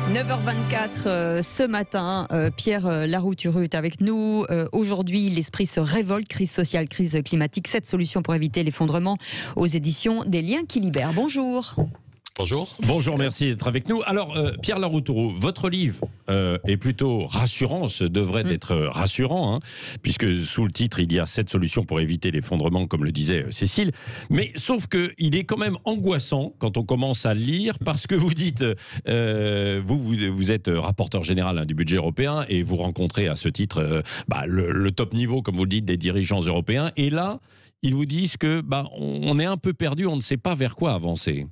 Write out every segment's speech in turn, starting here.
9h24 ce matin, Pierre Laroutureux est avec nous. Aujourd'hui, l'esprit se révolte, crise sociale, crise climatique, 7 solutions pour éviter l'effondrement aux éditions des Liens qui libèrent. Bonjour. Bonjour. Bonjour, merci d'être avec nous. Alors, Pierre Laroutureux, votre livre est plutôt rassurant, ce devrait être rassurant, hein, puisque sous le titre, il y a 7 solutions pour éviter l'effondrement, comme le disait Cécile. Mais sauf qu'il est quand même angoissant quand on commence à le lire, parce que vous dites, vous êtes rapporteur général du budget européen, et vous rencontrez à ce titre le top niveau, comme vous le dites, des dirigeants européens. Et là, ils vous disent que on est un peu perdu, on ne sait pas vers quoi avancer.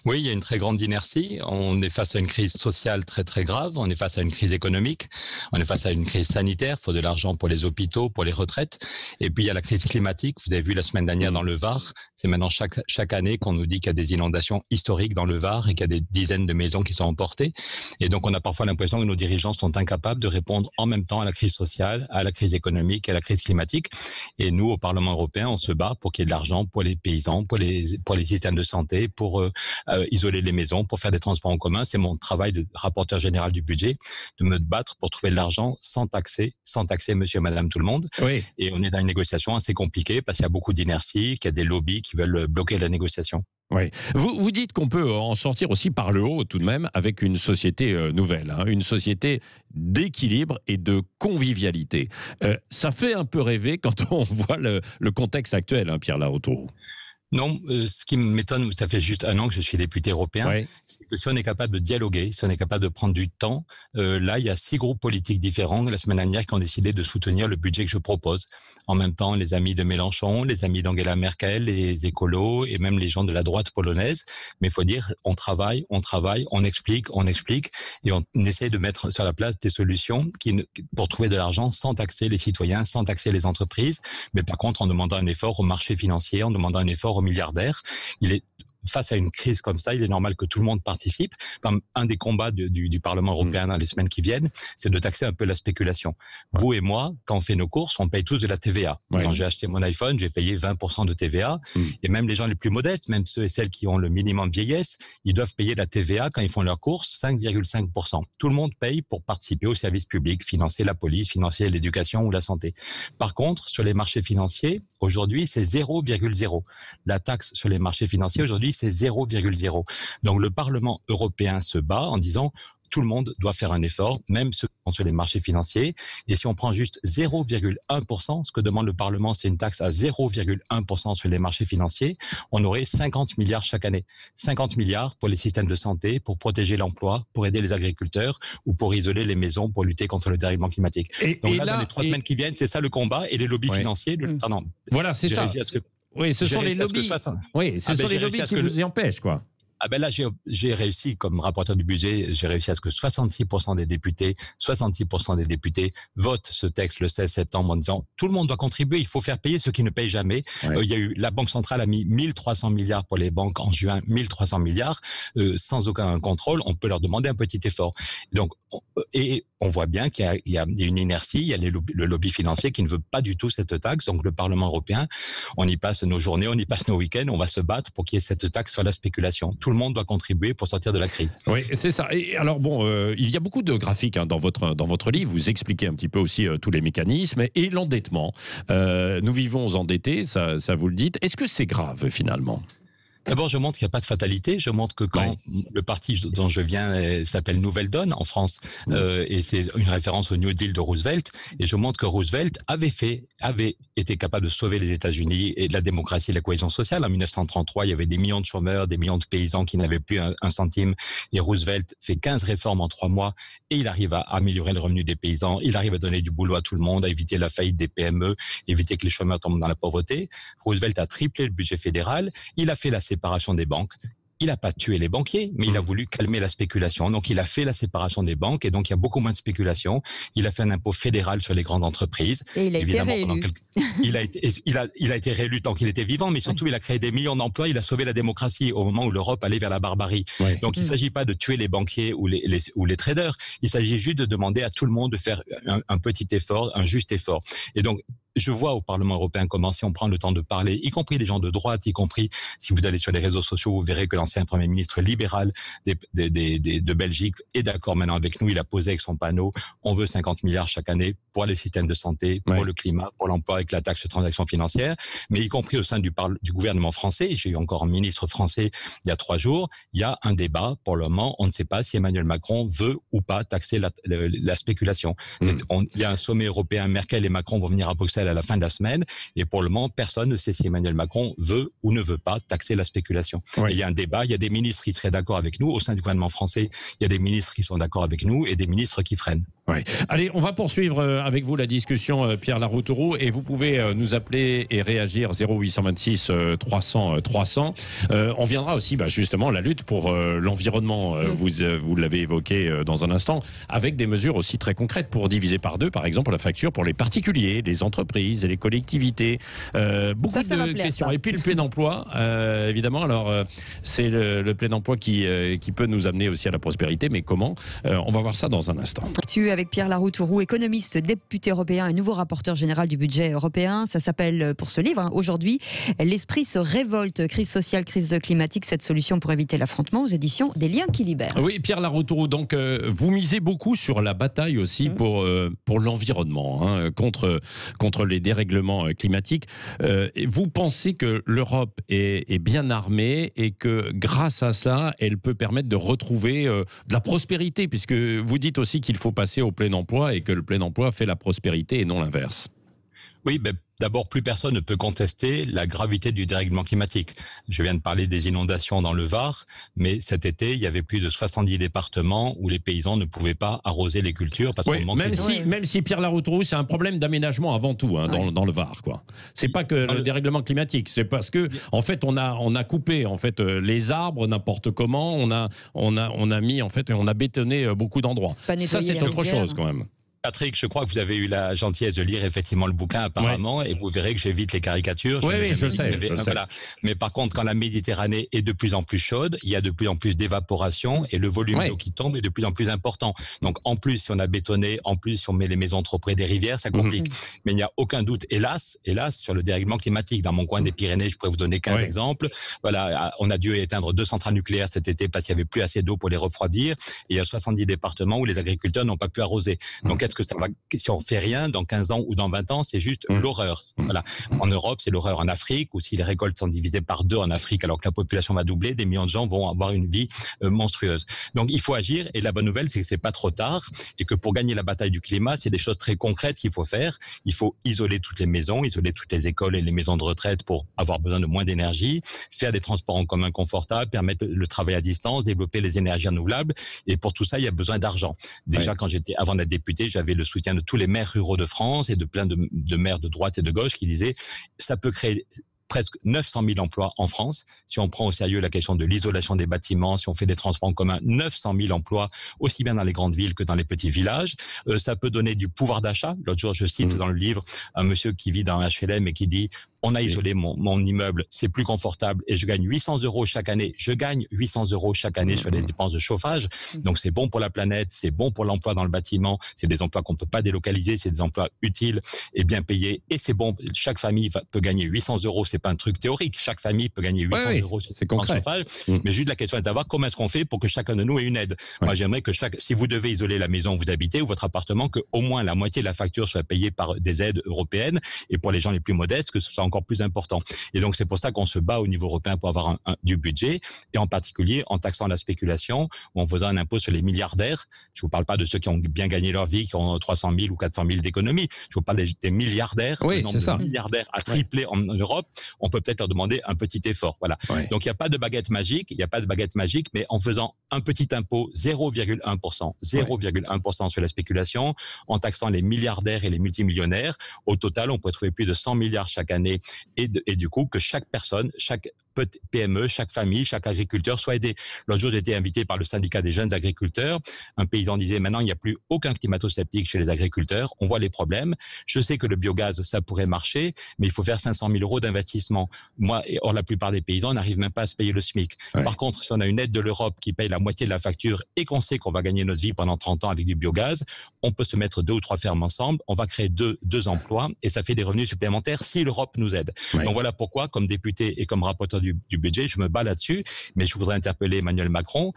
Oui, il y a une très grande inertie. On est face à une crise sociale très très grave. On est face à une crise économique. On est face à une crise sanitaire. Il faut de l'argent pour les hôpitaux, pour les retraites. Et puis il y a la crise climatique. Vous avez vu la semaine dernière dans le Var. C'est maintenant chaque année qu'on nous dit qu'il y a des inondations historiques dans le Var et qu'il y a des dizaines de maisons qui sont emportées. Et donc on a parfois l'impression que nos dirigeants sont incapables de répondre en même temps à la crise sociale, à la crise économique et à la crise climatique. Et nous, au Parlement européen, on se bat pour qu'il y ait de l'argent pour les paysans, pour les systèmes de santé, pour isoler les maisons, pour faire des transports en commun. C'est mon travail de rapporteur général du budget, de me battre pour trouver de l'argent sans taxer monsieur et madame tout le monde. Oui. Et on est dans une négociation assez compliquée parce qu'il y a beaucoup d'inertie, qu'il y a des lobbies qui veulent bloquer la négociation. Oui. Vous dites qu'on peut en sortir aussi par le haut tout de même avec une société nouvelle, hein, une société d'équilibre et de convivialité. Ça fait un peu rêver quand on voit le contexte actuel, hein, Pierre Laroutureux. Non, ce qui m'étonne, ça fait juste 1 an que je suis député européen, Oui. c'est que si on est capable de dialoguer, si on est capable de prendre du temps, là, il y a 6 groupes politiques différents la semaine dernière qui ont décidé de soutenir le budget que je propose. En même temps, les amis de Mélenchon, les amis d'Angela Merkel, les écolos et même les gens de la droite polonaise. Mais il faut dire, on travaille, on explique et on essaie de mettre sur la place des solutions pour trouver de l'argent sans taxer les citoyens, sans taxer les entreprises, mais par contre en demandant un effort au marché financier, en demandant un effort aux milliardaires. Face à une crise comme ça, il est normal que tout le monde participe. Un des combats du Parlement européen dans les semaines qui viennent, c'est de taxer un peu la spéculation. Vous et moi, quand on fait nos courses, on paye tous de la TVA. Oui. Quand j'ai acheté mon iPhone, j'ai payé 20% de TVA. Et même les gens les plus modestes, même ceux et celles qui ont le minimum vieillesse, ils doivent payer la TVA quand ils font leurs courses, 5,5%. Tout le monde paye pour participer aux services publics, financer la police, financer l'éducation ou la santé. Par contre, sur les marchés financiers, aujourd'hui, c'est 0,0. La taxe sur les marchés financiers, aujourd'hui, c'est 0,0. Donc le Parlement européen se bat en disant tout le monde doit faire un effort, même ceux qui sont sur les marchés financiers. Et si on prend juste 0,1%, ce que demande le Parlement, c'est une taxe à 0,1% sur les marchés financiers, on aurait 50 milliards chaque année. 50 milliards pour les systèmes de santé, pour protéger l'emploi, pour aider les agriculteurs ou pour isoler les maisons, pour lutter contre le dérèglement climatique. Donc là, dans les 3 semaines qui viennent, c'est ça le combat. Et les lobbies financiers... Voilà, c'est ça. Oui, ce sont les lobbies. Oui, ce sont les lobbies qui vous y empêchent, quoi. Ah ben là, j'ai réussi, comme rapporteur du budget, j'ai réussi à ce que 66% des députés votent ce texte le 16 septembre en disant tout le monde doit contribuer, il faut faire payer ceux qui ne payent jamais. Ouais. Il y a eu, la Banque centrale a mis 1300 milliards pour les banques en juin, 1300 milliards, sans aucun contrôle, on peut leur demander un petit effort. Donc, on voit bien qu'il y a une inertie, il y a le lobby financier qui ne veut pas du tout cette taxe. Donc le Parlement européen, on y passe nos journées, on y passe nos week-ends, on va se battre pour qu'il y ait cette taxe sur la spéculation. Tout le monde doit contribuer pour sortir de la crise. Oui, c'est ça. Et alors il y a beaucoup de graphiques dans votre livre. Vous expliquez un petit peu aussi tous les mécanismes et l'endettement. Nous vivons endettés, ça vous le dites. Est-ce que c'est grave finalement ? D'abord, je montre qu'il n'y a pas de fatalité. Je montre que quand le parti dont je viens s'appelle Nouvelle Donne en France, et c'est une référence au New Deal de Roosevelt, et je montre que Roosevelt avait été capable de sauver les États-Unis et de la démocratie et de la cohésion sociale. En 1933, il y avait des millions de chômeurs, des millions de paysans qui n'avaient plus un centime, et Roosevelt fait 15 réformes en 3 mois, et il arrive à améliorer le revenu des paysans, il arrive à donner du boulot à tout le monde, à éviter la faillite des PME, éviter que les chômeurs tombent dans la pauvreté. Roosevelt a triplé le budget fédéral, il a fait la séparation des banques. Il n'a pas tué les banquiers, mais il a voulu calmer la spéculation. Donc, il a fait la séparation des banques et donc il y a beaucoup moins de spéculation. Il a fait un impôt fédéral sur les grandes entreprises. Et il a été réélu. Il a été réélu tant qu'il était vivant, mais surtout, il a créé des millions d'emplois. Il a sauvé la démocratie au moment où l'Europe allait vers la barbarie. Ouais. Donc, il ne s'agit pas de tuer les banquiers ou les traders. Il s'agit juste de demander à tout le monde de faire un petit effort, un juste effort. Et donc, je vois au Parlement européen comment si on prend le temps de parler, y compris les gens de droite, y compris si vous allez sur les réseaux sociaux, vous verrez que l'ancien Premier ministre libéral de Belgique est d'accord maintenant avec nous. Il a posé avec son panneau, on veut 50 milliards chaque année pour les systèmes de santé, pour le climat, pour l'emploi avec la taxe de transactions financières, mais y compris au sein du gouvernement français. J'ai eu encore un ministre français il y a 3 jours. Il y a un débat pour le moment. On ne sait pas si Emmanuel Macron veut ou pas taxer la spéculation. Il y a un sommet européen. Merkel et Macron vont venir à Bruxelles à la fin de la semaine. Et pour le moment, personne ne sait si Emmanuel Macron veut ou ne veut pas taxer la spéculation. Oui. Il y a un débat. Il y a des ministres qui seraient d'accord avec nous. Au sein du gouvernement français, il y a des ministres qui sont d'accord avec nous et des ministres qui freinent. Oui. Allez, on va poursuivre avec vous la discussion, Pierre Laroutourou, et vous pouvez nous appeler et réagir 0826 300 300. On viendra aussi justement la lutte pour l'environnement. Vous l'avez évoqué dans un instant, avec des mesures aussi très concrètes pour diviser par 2, par exemple, la facture pour les particuliers, les entreprises et les collectivités. Beaucoup de questions. Et puis le plein emploi, évidemment. Alors, c'est le plein emploi qui peut nous amener aussi à la prospérité, mais comment on va voir ça dans un instant. Avec Pierre Laroutourou, économiste, député européen et nouveau rapporteur général du budget européen. Ça s'appelle pour ce livre, aujourd'hui, L'esprit se révolte, crise sociale, crise climatique, cette solution pour éviter l'affrontement, aux éditions des Liens qui libèrent. Oui, Pierre Laroutourou, donc vous misez beaucoup sur la bataille aussi pour l'environnement, contre les dérèglements climatiques. Vous pensez que l'Europe est bien armée et que grâce à ça, elle peut permettre de retrouver de la prospérité, puisque vous dites aussi qu'il faut passer au plein emploi et que le plein emploi fait la prospérité et non l'inverse. Oui, d'abord, plus personne ne peut contester la gravité du dérèglement climatique. Je viens de parler des inondations dans le Var, mais cet été, il y avait plus de 70 départements où les paysans ne pouvaient pas arroser les cultures parce qu'on manquait même si Pierre Laroutourou, c'est un problème d'aménagement avant tout dans le Var, quoi. C'est pas que le dérèglement climatique, c'est parce que en fait on a coupé les arbres n'importe comment, on a mis on a bétonné beaucoup d'endroits. Ça c'est autre chose quand même. Patrick, je crois que vous avez eu la gentillesse de lire effectivement le bouquin apparemment, et vous verrez que j'évite les caricatures. Oui, je sais. Voilà. Mais par contre, quand la Méditerranée est de plus en plus chaude, il y a de plus en plus d'évaporation et le volume d'eau qui tombe est de plus en plus important. Donc en plus, si on a bétonné, en plus si on met les maisons trop près des rivières, ça complique. Mais il n'y a aucun doute, hélas, sur le dérèglement climatique. Dans mon coin des Pyrénées, je pourrais vous donner 15 exemples. Voilà, on a dû éteindre 2 centrales nucléaires cet été parce qu'il n'y avait plus assez d'eau pour les refroidir. Et il y a 70 départements où les agriculteurs n'ont pas pu arroser. Donc est-ce que ça va, si on fait rien dans 15 ans ou dans 20 ans, c'est juste l'horreur. Voilà. En Europe, c'est l'horreur. En Afrique, ou si les récoltes sont divisées par 2 en Afrique, alors que la population va doubler, des millions de gens vont avoir une vie monstrueuse. Donc il faut agir, et la bonne nouvelle, c'est que c'est pas trop tard, et que pour gagner la bataille du climat, c'est des choses très concrètes qu'il faut faire. Il faut isoler toutes les maisons, isoler toutes les écoles et les maisons de retraite pour avoir besoin de moins d'énergie, faire des transports en commun confortables, permettre le travail à distance, développer les énergies renouvelables. Et pour tout ça, il y a besoin d'argent. Déjà, avant d'être député, j'avais le soutien de tous les maires ruraux de France et de plein de maires de droite et de gauche qui disaient ça peut créer presque 900 000 emplois en France. Si on prend au sérieux la question de l'isolation des bâtiments, si on fait des transports en commun, 900 000 emplois, aussi bien dans les grandes villes que dans les petits villages. Ça peut donner du pouvoir d'achat. L'autre jour, je cite dans le livre un monsieur qui vit dans un HLM et qui dit on a isolé mon immeuble, c'est plus confortable et je gagne 800 € chaque année. Je gagne 800 € chaque année sur les dépenses de chauffage. Donc c'est bon pour la planète, c'est bon pour l'emploi dans le bâtiment. C'est des emplois qu'on peut pas délocaliser, c'est des emplois utiles et bien payés. Et c'est bon, chaque famille peut gagner 800 €. C'est pas un truc théorique. Chaque famille peut gagner 800 € en chauffage. Mais juste la question est de savoir comment est-ce qu'on fait pour que chacun de nous ait une aide. Moi, j'aimerais que si vous devez isoler la maison où vous habitez ou votre appartement, que au moins la moitié de la facture soit payée par des aides européennes, et pour les gens les plus modestes, que ce soit encore plus important. Et donc, c'est pour ça qu'on se bat au niveau européen pour avoir du budget, et en particulier en taxant la spéculation ou en faisant un impôt sur les milliardaires. Je vous parle pas de ceux qui ont bien gagné leur vie, qui ont 300 000 ou 400 000 d'économies. Je vous parle des milliardaires. Oui, le nombre de milliardaires a triplé en Europe. On peut peut-être leur demander un petit effort. Voilà. Donc, il n'y a pas de baguette magique. Il n'y a pas de baguette magique, mais en faisant un petit impôt, 0,1% sur la spéculation, en taxant les milliardaires et les multimillionnaires, au total, on pourrait trouver plus de 100 milliards chaque année gagner. Et du coup, que chaque personne, chaque PME, chaque famille, chaque agriculteur soit aidé. L'autre jour, j'ai été invité par le syndicat des jeunes agriculteurs. Un paysan disait, maintenant, il n'y a plus aucun climato-sceptique chez les agriculteurs. On voit les problèmes. Je sais que le biogaz, ça pourrait marcher, mais il faut faire 500 000 euros d'investissement. Or, la plupart des paysans n'arrivent même pas à se payer le SMIC. Ouais. Par contre, si on a une aide de l'Europe qui paye la moitié de la facture et qu'on sait qu'on va gagner notre vie pendant 30 ans avec du biogaz, on peut se mettre 2 ou 3 fermes ensemble, on va créer deux emplois et ça fait des revenus supplémentaires si l'Europe nous aide. Ouais. Donc voilà pourquoi, comme député et comme rapporteur du budget, je me bats là-dessus, mais je voudrais interpeller Emmanuel Macron.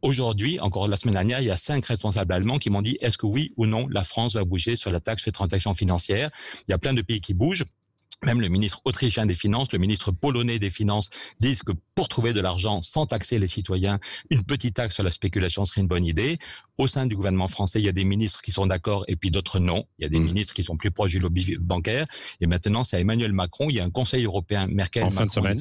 Aujourd'hui, encore la semaine dernière, il y a 5 responsables allemands qui m'ont dit est-ce que oui ou non la France va bouger sur la taxe sur les transactions financières. Il y a plein de pays qui bougent. Même le ministre autrichien des Finances, le ministre polonais des Finances disent que pour trouver de l'argent sans taxer les citoyens, une petite taxe sur la spéculation serait une bonne idée. Au sein du gouvernement français, il y a des ministres qui sont d'accord et puis d'autres non. Il y a des ministres qui sont plus proches du lobby bancaire. Et maintenant, c'est à Emmanuel Macron. Il y a un Conseil européen Merkel en fin de semaine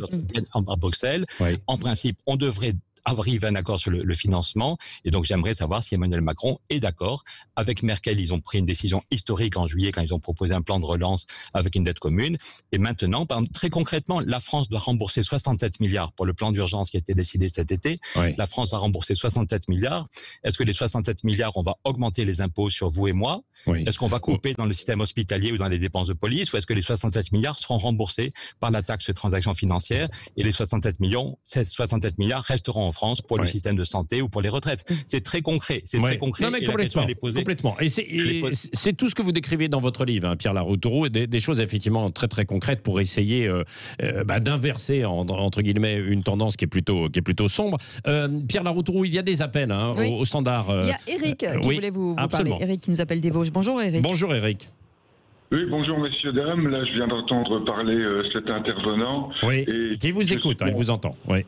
à Bruxelles. Oui. En principe, on devrait arrive à un accord sur le financement. Et donc, j'aimerais savoir si Emmanuel Macron est d'accord. Avec Merkel, ils ont pris une décision historique en juillet quand ils ont proposé un plan de relance avec une dette commune. Et maintenant, très concrètement, la France doit rembourser 67 milliards pour le plan d'urgence qui a été décidé cet été. Oui. La France va rembourser 67 milliards. Est-ce que les 67 milliards, on va augmenter les impôts sur vous et moi? Oui. Est-ce qu'on va couper dans le système hospitalier ou dans les dépenses de police? Ou est-ce que les 67 milliards seront remboursés par la taxe de transactions financières et les 67 milliards resteront en France pour le système de santé ou pour les retraites? C'est très concret. C'est très concret. Non, mais complètement. Et c'est tout ce que vous décrivez dans votre livre, hein, Pierre Laroutourou, des choses effectivement très très concrètes pour essayer d'inverser entre guillemets une tendance qui est plutôt sombre. Pierre Laroutourou, il y a des appels au standard. Il y a Eric qui voulait vous parler. Eric qui nous appelle des Vosges. Bonjour Eric. Bonjour Eric. Oui, bonjour messieurs, dames. Là, je viens d'entendre parler cet intervenant. Oui, et qui vous écoute, il vous entend. Oui.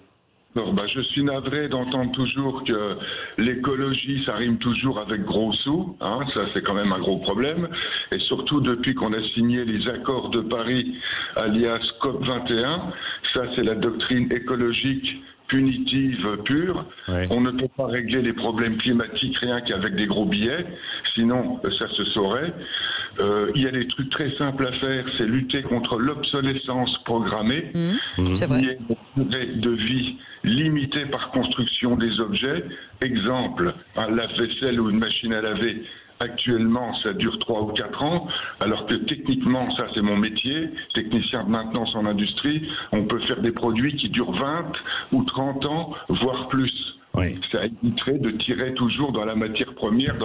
Alors, je suis navré d'entendre toujours que l'écologie, ça rime toujours avec gros sous. Hein, ça, c'est quand même un gros problème. Et surtout, depuis qu'on a signé les accords de Paris, alias COP21, ça, c'est la doctrine écologique punitive pure. Ouais. On ne peut pas régler les problèmes climatiques rien qu'avec des gros billets, sinon ça se saurait. Il y a des trucs très simples à faire, c'est lutter contre l'obsolescence programmée, c'est vrai. Il y a une durée de vie limitée par construction des objets. Exemple, un lave-vaisselle ou une machine à laver. Actuellement, ça dure 3 ou 4 ans, alors que techniquement, ça c'est mon métier, technicien de maintenance en industrie, on peut faire des produits qui durent 20 ou 30 ans, voire plus. Oui. Ça éviterait de tirer toujours dans la matière première,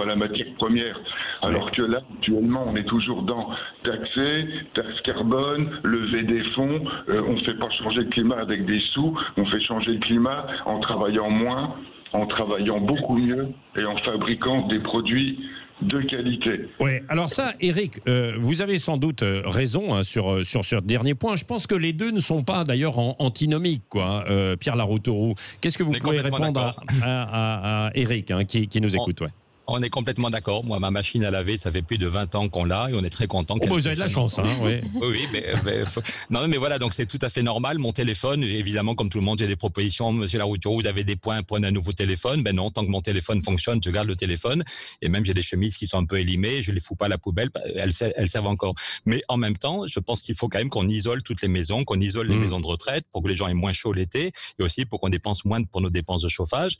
alors que là, actuellement, on est toujours dans taxer, taxe carbone, lever des fonds, on ne fait pas changer le climat avec des sous, on fait changer le climat en travaillant moins, en travaillant beaucoup mieux et en fabriquant des produits de qualité. Oui, alors ça, Eric, vous avez sans doute raison sur ce dernier point. Je pense que les deux ne sont pas d'ailleurs antinomiques, quoi. Pierre Laroutourou, qu'est-ce que vous pouvez répondre à Eric, qui nous écoute? On est complètement d'accord. Moi, ma machine à laver, ça fait plus de 20 ans qu'on l'a et on est très content. Vous avez de la chance, hein, oui. Oui, mais voilà, donc c'est tout à fait normal. Mon téléphone, évidemment, comme tout le monde, j'ai des propositions. Monsieur Laroutourou, vous avez des points pour un nouveau téléphone. Ben non, tant que mon téléphone fonctionne, je garde le téléphone. Et même, j'ai des chemises qui sont un peu élimées, je les fous pas à la poubelle, elles servent encore. Mais en même temps, je pense qu'il faut quand même qu'on isole toutes les maisons, qu'on isole les maisons de retraite pour que les gens aient moins chaud l'été et aussi pour qu'on dépense moins pour nos dépenses de chauffage.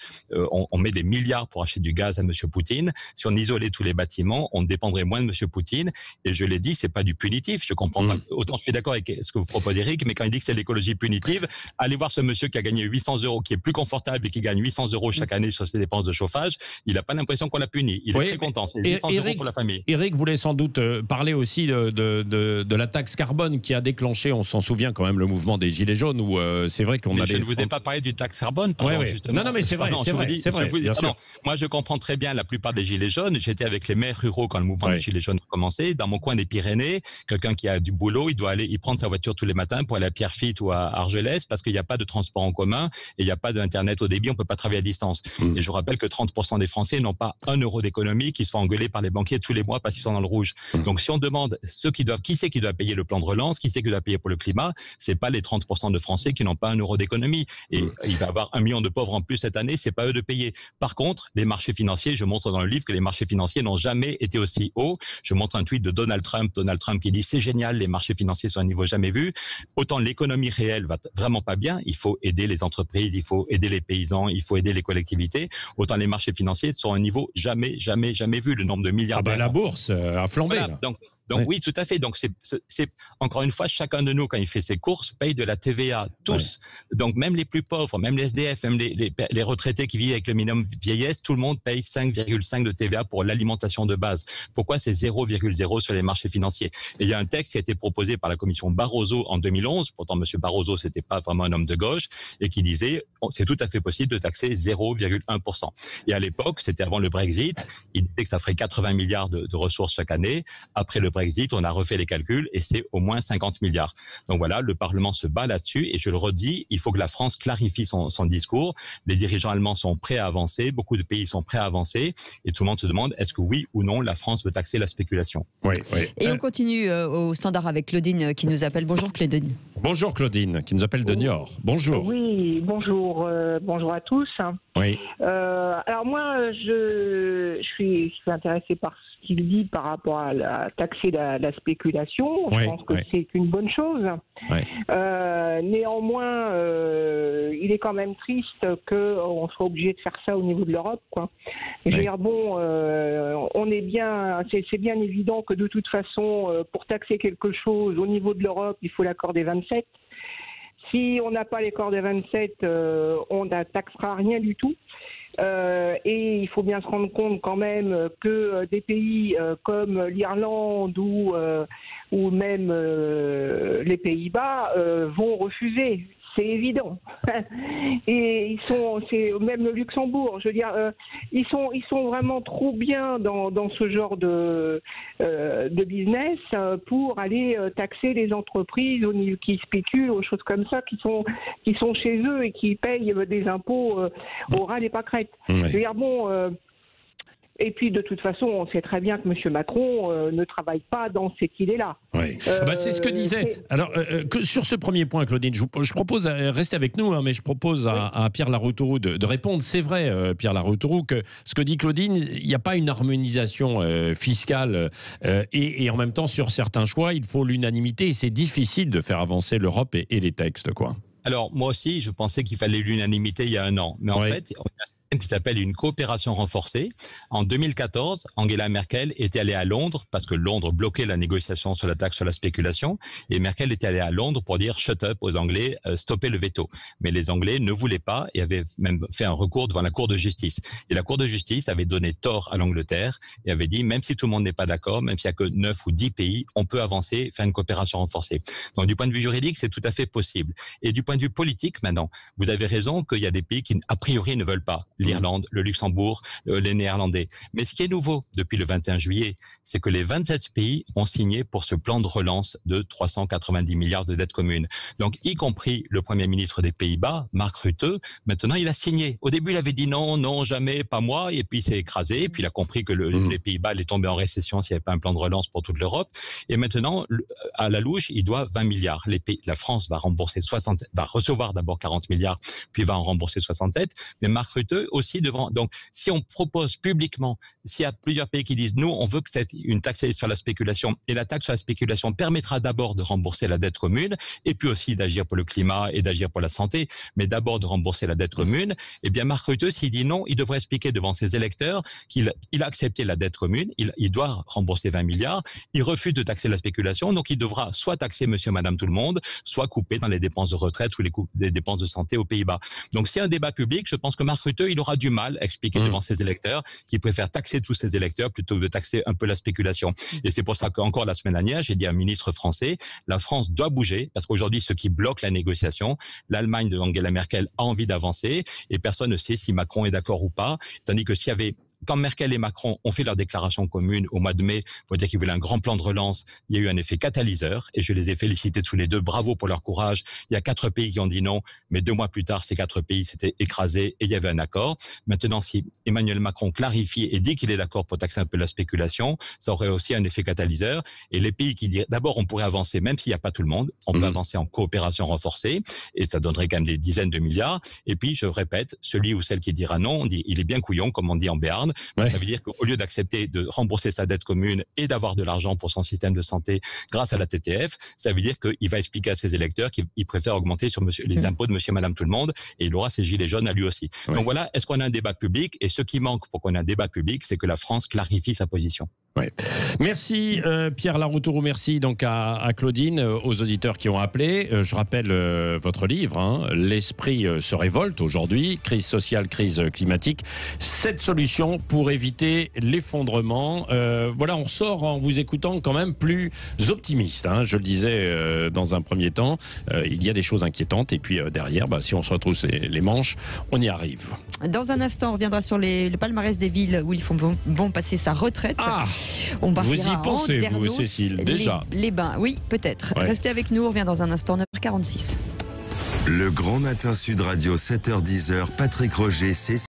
On met des milliards pour acheter du gaz à monsieur Poutine. Si on isolait tous les bâtiments, on dépendrait moins de M. Poutine. Et je l'ai dit, c'est pas du punitif. Je comprends pas. Autant je suis d'accord avec ce que vous proposez, Eric, mais quand il dit que c'est l'écologie punitive, allez voir ce monsieur qui a gagné 800 €, qui est plus confortable et qui gagne 800 € chaque année sur ses dépenses de chauffage. Il n'a pas l'impression qu'on l'a puni. Il est très content. C'est 800 € pour la famille. Eric voulait sans doute parler aussi de la taxe carbone qui a déclenché, on s'en souvient quand même, le mouvement des Gilets jaunes où c'est vrai qu'on a. Je ne vous ai pas parlé du taxe carbone, pardon, justement. Non, mais c'est vrai. Moi, je comprends très bien la plupart des Gilets jaunes. J'étais avec les maires ruraux quand le mouvement des Gilets jaunes a commencé. Dans mon coin des Pyrénées, quelqu'un qui a du boulot, il doit aller y prendre sa voiture tous les matins pour aller à Pierrefitte ou à Argelès parce qu'il n'y a pas de transport en commun et il n'y a pas d'internet au débit, on peut pas travailler à distance. Et je vous rappelle que 30% des Français n'ont pas 1 € d'économie, qui se font engueuler par les banquiers tous les mois parce qu'ils sont dans le rouge. Donc si on demande qui c'est qui doit payer le plan de relance, qui c'est qui doit payer pour le climat, c'est pas les 30% de Français qui n'ont pas 1 € d'économie. Et il va y avoir 1 million de pauvres en plus cette année, c'est pas eux de payer. Par contre, les marchés financiers, je montre dans le livre que les marchés financiers n'ont jamais été aussi hauts. Je montre montre un tweet de Donald Trump qui dit c'est génial, les marchés financiers sont à un niveau jamais vu. Autant l'économie réelle va vraiment pas bien, il faut aider les entreprises, il faut aider les paysans, il faut aider les collectivités. Autant les marchés financiers sont à un niveau jamais vu. Le nombre de milliardaires. La bourse a flambé. Voilà. Donc oui, tout à fait. Donc c'est encore une fois, chacun de nous, quand il fait ses courses, paye de la TVA. Tous. Donc même les plus pauvres, même les SDF, même les retraités qui vivent avec le minimum vieillesse, tout le monde paye 5,5 de TVA pour l'alimentation de base. Pourquoi c'est 0,0 sur les marchés financiers? Et il y a un texte qui a été proposé par la commission Barroso en 2011. Pourtant, monsieur Barroso, c'était pas vraiment un homme de gauche, et qui disait c'est tout à fait possible de taxer 0,1%. Et à l'époque, c'était avant le Brexit, il disait que ça ferait 80 milliards de ressources chaque année. Après le Brexit, on a refait les calculs et c'est au moins 50 milliards. Donc voilà, le Parlement se bat là-dessus et je le redis, il faut que la France clarifie son discours. Les dirigeants allemands sont prêts à avancer, beaucoup de pays sont prêts à avancer et tout le monde se demande est-ce que oui ou non la France veut taxer la spéculation. Oui. Et on continue au standard avec Claudine qui nous appelle. Bonjour Claudine. Bonjour Claudine, qui nous appelle de Niort. Bonjour. Oui, bonjour. Bonjour à tous. Oui. Alors moi, je suis intéressée par ce qu'il dit par rapport à taxer la spéculation. Je pense que c'est une bonne chose. Néanmoins, il est quand même triste qu'on soit obligé de faire ça au niveau de l'Europe, quoi. Je veux dire, bon, on est bien, c'est bien évident que de toute façon, pour taxer quelque chose au niveau de l'Europe, il faut l'accord des 27. Si on n'a pas l'accord des 27, on ne taxera rien du tout. Et il faut bien se rendre compte quand même que des pays comme l'Irlande ou même les Pays-Bas vont refuser. C'est évident. Et c'est même le Luxembourg. Je veux dire, ils sont vraiment trop bien dans ce genre de business pour aller taxer les entreprises qui spéculent, aux choses comme ça, qui sont chez eux et qui payent des impôts au ras des pâquerettes. Je veux dire, bon. Et puis, de toute façon, on sait très bien que M. Macron ne travaille pas dans cette idée-là. Oui. C'est ce que disait. Alors, sur ce premier point, Claudine, je propose, restez avec nous, mais je propose à Pierre Laroutourou de répondre. C'est vrai, Pierre Laroutourou, que ce que dit Claudine, il n'y a pas une harmonisation fiscale et en même temps, sur certains choix, il faut l'unanimité et c'est difficile de faire avancer l'Europe et les textes, quoi. Alors, moi aussi, je pensais qu'il fallait l'unanimité il y a un an. Mais en fait, on a un système qui s'appelle une coopération renforcée. En 2014, Angela Merkel était allée à Londres parce que Londres bloquait la négociation sur la taxe sur la spéculation. Et Merkel était allée à Londres pour dire « shut up » aux Anglais, stopper le veto. Mais les Anglais ne voulaient pas et avaient même fait un recours devant la Cour de justice. Et la Cour de justice avait donné tort à l'Angleterre et avait dit « même si tout le monde n'est pas d'accord, même s'il n'y a que 9 ou 10 pays, on peut avancer, faire une coopération renforcée ». Donc, du point de vue juridique, c'est tout à fait possible. Et du point de vue politique, maintenant, vous avez raison qu'il y a des pays qui, a priori, ne veulent pas. L'Irlande, le Luxembourg, les Néerlandais. Mais ce qui est nouveau depuis le 21 juillet, c'est que les 27 pays ont signé pour ce plan de relance de 390 milliards de dettes communes. Donc, y compris le Premier ministre des Pays-Bas, Mark Rutte, maintenant, il a signé. Au début, il avait dit non, jamais, pas moi, et puis il s'est écrasé, et puis il a compris que les Pays-Bas allaient tomber en récession s'il n'y avait pas un plan de relance pour toute l'Europe. Et maintenant, à la louche, il doit 20 milliards. La France va rembourser va recevoir d'abord 40 milliards, puis va en rembourser 67. Mais Mark Rutte aussi devant. Donc, si on propose publiquement, s'il y a plusieurs pays qui disent, nous, on veut que c'est une taxe sur la spéculation, et la taxe sur la spéculation permettra d'abord de rembourser la dette commune, et puis aussi d'agir pour le climat et d'agir pour la santé, mais d'abord de rembourser la dette commune, eh bien, Mark Rutte, s'il dit non, il devrait expliquer devant ses électeurs qu'il a accepté la dette commune, il doit rembourser 20 milliards, il refuse de taxer la spéculation, donc il devra soit taxer monsieur, madame, tout le monde, soit couper dans les dépenses de retraite ou les dépenses de santé aux Pays-Bas. Donc, s'il y a un débat public, je pense que Mark Rutte, il aura du mal à expliquer devant ses électeurs qu'il préfère taxer tous ses électeurs plutôt que de taxer un peu la spéculation. Et c'est pour ça qu'encore la semaine dernière, j'ai dit à un ministre français, la France doit bouger parce qu'aujourd'hui, ce qui bloque la négociation, l'Allemagne de Angela Merkel a envie d'avancer et personne ne sait si Macron est d'accord ou pas. Tandis que s'il y avait quand Merkel et Macron ont fait leur déclaration commune au mois de mai pour dire qu'ils voulaient un grand plan de relance, il y a eu un effet catalyseur et je les ai félicités tous les deux. Bravo pour leur courage. Il y a 4 pays qui ont dit non, mais 2 mois plus tard, ces 4 pays s'étaient écrasés et il y avait un accord. Maintenant, si Emmanuel Macron clarifie et dit qu'il est d'accord pour taxer un peu la spéculation, ça aurait aussi un effet catalyseur. Et les pays qui disent, d'abord, on pourrait avancer, même s'il n'y a pas tout le monde, on peut avancer en coopération renforcée et ça donnerait quand même des dizaines de milliards. Et puis, je répète, celui ou celle qui dira non, on dit, il est bien couillon, comme on dit en Béarn, Ouais. Ça veut dire qu'au lieu d'accepter de rembourser sa dette commune et d'avoir de l'argent pour son système de santé grâce à la TTF, ça veut dire qu'il va expliquer à ses électeurs qu'il préfère augmenter sur les impôts de monsieur, madame, tout le monde, et il aura ses gilets jaunes à lui aussi. Ouais. Donc voilà, est-ce qu'on a un débat public? Et ce qui manque pour qu'on ait un débat public, c'est que la France clarifie sa position. Ouais. Merci Pierre Laroutourou, merci donc à Claudine, aux auditeurs qui ont appelé. Je rappelle votre livre, hein, L'esprit se révolte aujourd'hui, crise sociale, crise climatique. 7 solutions pour éviter l'effondrement. Voilà, on sort en vous écoutant quand même plus optimiste. Hein, je le disais dans un premier temps, il y a des choses inquiétantes et puis derrière, si on se retrousse les manches, on y arrive. Dans un instant, on reviendra sur le palmarès des villes où il faut bon passer sa retraite. Ah, on vous y pensez, vous, Cécile, déjà les bains, oui, peut-être. Ouais. Restez avec nous, on revient dans un instant, 9h46. Le Grand Matin Sud Radio, 7h-10h, Patrick Roger,